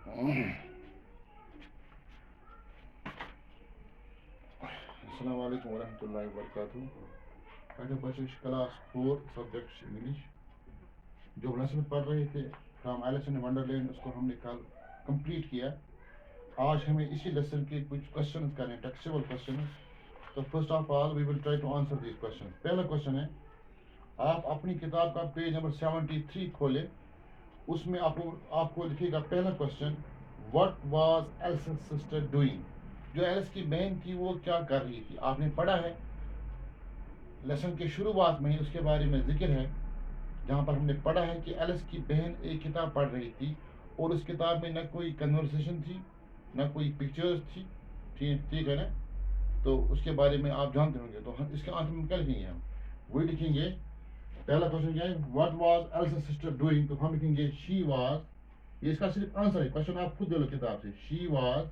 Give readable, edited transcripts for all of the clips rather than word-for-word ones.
अस्सलाम वालेकुम वरहमतुल्लाहि वबरकातुहू। पहले बच्चे क्लास 4 सब्जेक्ट इंग्लिश जो लेसन पढ़ रहे थे फ्रॉम एलिस इन वंडरलैंड, उसको हमने कल कंप्लीट किया। आज हमें इसी लेसन के कुछ क्वेश्चन करने, टेक्सचुअल क्वेश्चन। तो first of all we will try to answer this question. पहला क्वेश्चन है, आप अपनी किताब का पेज नंबर 73 खोलें। उसमें आपको लिखेगा पहला question, what was else's sister doing. जो एलिस की बहन थी वो क्या कर रही थी। आपने पढ़ा है लेसन के शुरुआत में ही, उसके बारे में जिक्र है, जहाँ पर हमने पढ़ा है कि एलिस की बहन एक किताब पढ़ रही थी और उस किताब में न कोई कन्वर्सेशन थी, न कोई पिक्चर्स थी। ठीक है ना। तो उसके बारे में आप जानते होंगे। तो हम इसके आंसर में क्या लिखेंगे, हम वही लिखेंगे। पहला क्वेश्चन क्या है, what was else's sister doing. तो हम लिखेंगे शी वाज, ये इसका सिर्फ आंसर है, क्वेश्चन आप खुद दे लो किताब से। She was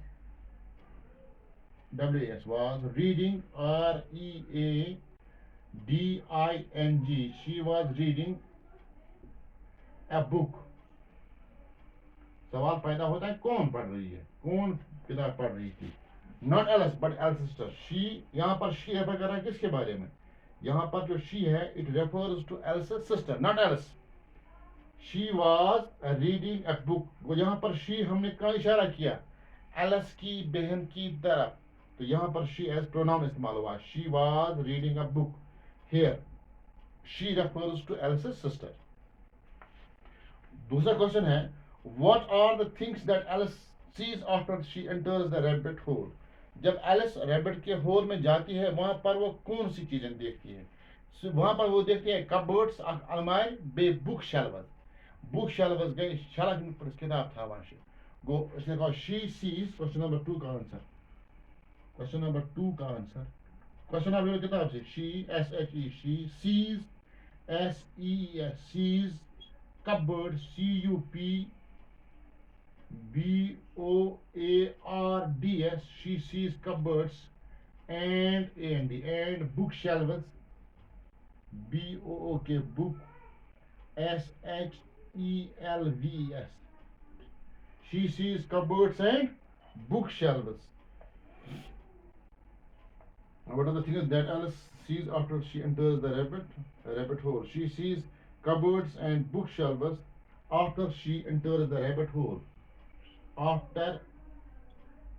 WS was reading, READING, she was reading a book. सवाल पैदा होता है कौन पढ़ रही है, कौन किताब पढ़ रही थी। Not Alice but Alice's sister. She, यहाँ पर शी रेफर कर रहा है किसके बारे में। यहाँ पर जो शी है it refers to Alice's sister, not Alice. She was reading a book. यहाँ पर शी हमने क्या इशारा किया, एलिस की बहन की तरफ। तो यहाँ पर शी एज प्रोनाउन इस्तेमाल हुआ। She was reading a book. Here she refers to Alice sister. दूसरा क्वेश्चन है, what are the things that Alice sees after she enters the rabbit hole. जब एलिस रैबिट के होल में जाती है वहां पर वो कौन सी चीजें देखती है। वहां पर वो देखती है कबर्ड्स, अलमारी, बे बुक शेल्व्स। बुक शेल्व्स गए शलक किताब था वहां से गो। इसने कहा शी सीज। क्वेश्चन नंबर 2 का आंसर, क्वेश्चन नंबर 2 का आंसर, क्वेश्चन नंबर किताब से। She SHE, she sees, SEES, sees cupboard, CUPBOARDS, she sees cupboards, and bookshelves, BOOK, book, SHELVS, she sees cupboards and bookshelves. Now what are the things that Alice sees after she enters the rabbit hole? She sees cupboards and bookshelves after she enters the rabbit hole. After,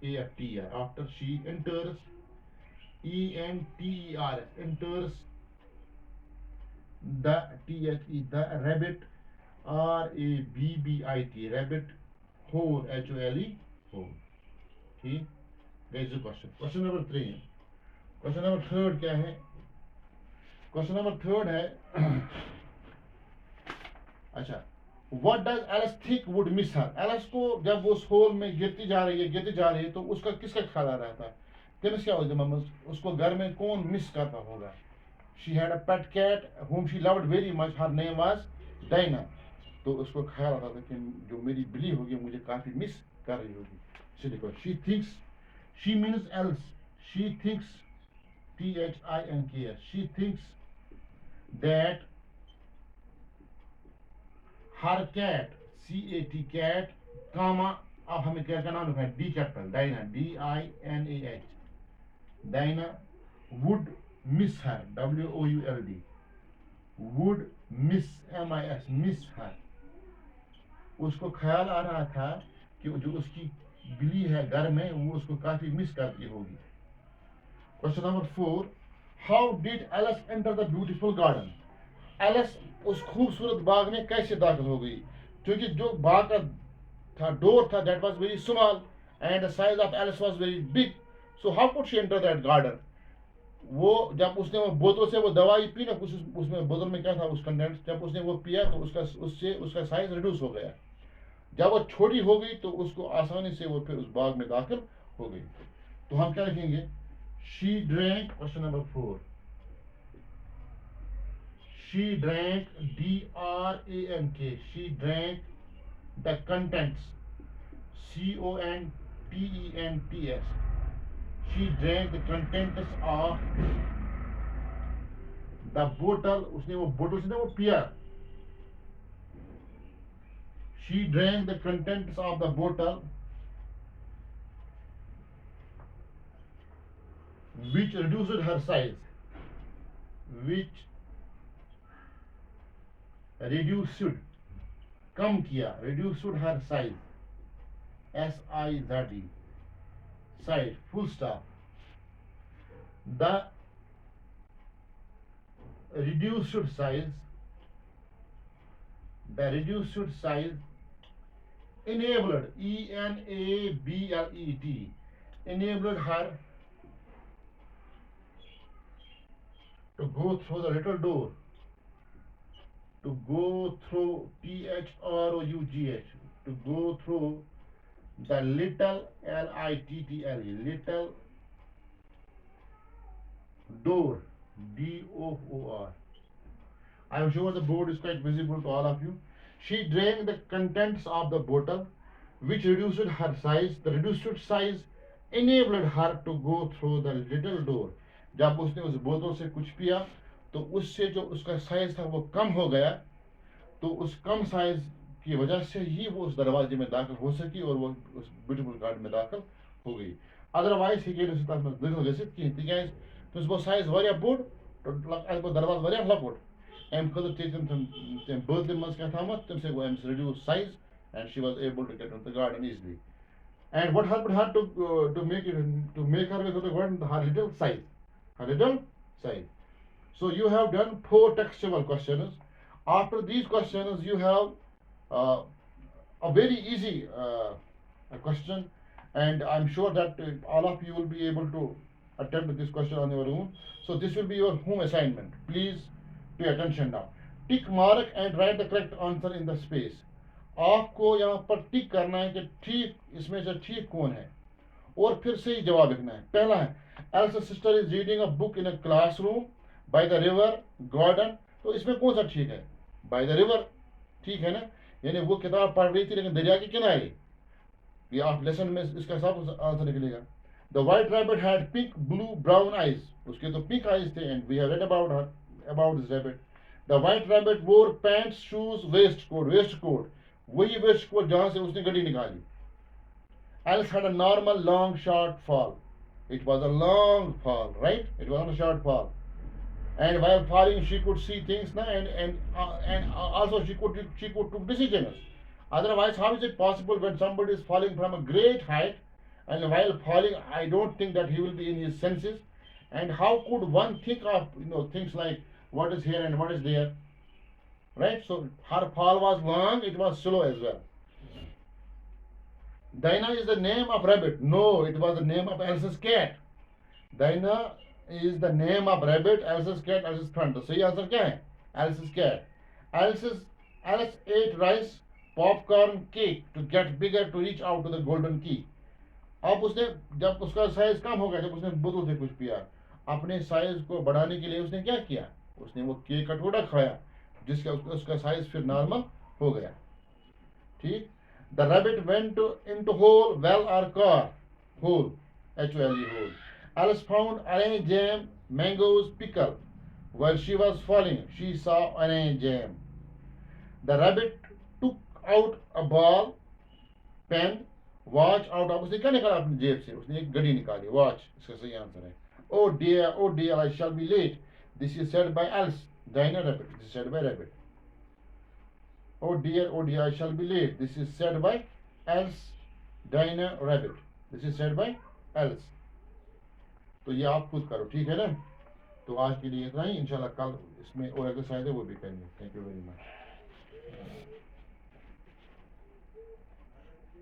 AFTR, after she enters, ENTERS, enters the THE, the rabbit, RABBIT, rabbit hole, HOLE, hole. ठीक, guys, the question. Question number 3. Question number 3 क्या है? Question number 3 है अच्छा, What does Alice think would miss her? Alice को जब वो उस whole में गिरती जा रही है तो उसका किसका ख्याल आ रहा था। तेमस क्या होता है, उसको घर में कौन मिस करता होगा। She had a pet cat whom she loved very much. Her name was Dinah. तो उसको ख्याल आता था कि जो मेरी बिल्ली होगी मुझे काफी मिस कर रही होगी। इसलिए देखो, she thinks, she means Alice, she thinks, THINKS, she thinks that her cat, CAT, cat, comma, अब हमें कैट का नाम लिखना है, D capital, Dinah, DINAH, Dinah would miss her, WOULD, would miss, MIS, miss her। उसको ख्याल आ रहा था कि जो उसकी बिल्ली है घर में वो उसको काफी मिस करती होगी। Question number 4, how did Alice enter the beautiful garden. Alice उस खूबसूरत बाग में कैसे दाखिल हो गई, क्योंकि जो बाग का था डोर था that was very small and the size of Alice was very big, so how could she enter that garden. वो जब उसने वो बोतल से वो दवाई पी ना, कुछ उसमें बोतल में क्या था उस कंटेंट, जब उसने वो पिया तो उसका साइज रिड्यूस हो गया। जब वो छोटी हो गई तो उसको आसानी से वो फिर उस बाग में दाखिल हो गई। तो हम क्या लिखेंगे, she drank, question number 4, she drank, DRANK, she drank the contents, CONTENTS, she drank the contents of the बोतल, उसने वो बोतल से ना वो पिया। She drank the contents of the bottle, which reduced her size. Which reduced, कम किया, reduced her size. SIZE, size, full stop. The reduced size, enabled, ENABLET, enabled her to go through the little door. To go through, THROUGH, to go through the little, LITTLE, little door, DOOR. I am sure the board is quite visible to all of you. She drank the contents of the bottle, which reduced her size. The reduced size enabled her to go through the little door. जब उसने उस बोतल से कुछ पिया तो उससे जो उसका साइज था वो कम हो गया, तो उस कम साइज की वजह से ही वो उस दरवाजे में दाखिल हो सकी और वो उस ब्यूटीफुल गार्डन में दाखिल हो गई. अदरवाइज ही गेट उस तक में दाखिल गसित की तिकाज तुस वो साइज वारिया बोड तो लग वो दरवाजा वारिया लपोट एम खद तेम बर्थ मज का थामत तम से वो एम reduce size and she was able to get into the garden easily. And what helped her to make it to make her way to the garden? Her little size, her little size. So you have done 4 textual questions. After these questions, you have uh, a very easy a question, and I'm sure that all of you will be able to attempt this question on your own. So this will be your home assignment. Please pay attention now. Tick mark and write the correct answer in the space. आपको यहाँ पर टिक करना है कि ठीक इसमें से ठीक कौन है और फिर सही जवाब लिखना है. पहला है Elsa sister is reading a book in a classroom by the river garden. तो इसमें कौन सा ठीक है? बाय द रिवर ठीक है ना, यानी वो किताब पढ़ रही थी लेकिन दरिया के किनारे. ये आप लेसन में इसका सब आंसर निकलेगा. The white rabbit had pink blue brown eyes. उसके तो पिंक आइज थे and we have read about this rabbit. The white rabbit wore pants shoes waistcoat. वही वेस्ट कोट जहां से उसने गड्डी निकाली. Alice had a normal long short fall. It was a long fall, right? It was not a short fall. And while falling, she could see things, and also she could took decisions. Otherwise, how is it possible when somebody is falling from a great height, and while falling, I don't think that he will be in his senses. And how could one think of things like what is here and what is there? Right? So her fall was long, it was slow as well. Dinah is the name of rabbit. No, it was the name of Elsa's cat. Dinah is the name of rabbit, Elsa's cat, Elsa's friend. तो सही answer क्या है? Elsa's cat. Alice ate rice, popcorn, cake to get bigger to reach out to the golden key. अब उसने जब उसका size कम हो गया, जब उसने बोतल से कुछ पिया, अपने साइज को बढ़ाने के लिए उसने क्या किया? उसने वो केक का टुकड़ा खाया जिसका उसका साइज फिर नॉर्मल हो गया. ठीक. The rabbit went into hole, well or car. Hole, H-O-L-E, hole. Alice found orange jam, mangoes, pickle. While she was falling, she saw orange jam. The rabbit took out a ball, pen, watch out of. उसने क्या निकाला अपनी जेब से? उसने एक घड़ी निकाली. Watch, इसका सही आंसर है. Oh dear, I shall be late. This is said by Alice, Dinah Rabbit. This is said by Rabbit. Oh dear, I shall be late. This is said by Alice, Dinah Rabbit. This is said by Alice. तो ये आप खुद करो, ठीक है ना. तो आज के लिए इतना ही. इंशाल्लाह कल इसमें और एक्सरसाइज है वो भी करेंगे. Thank you very much.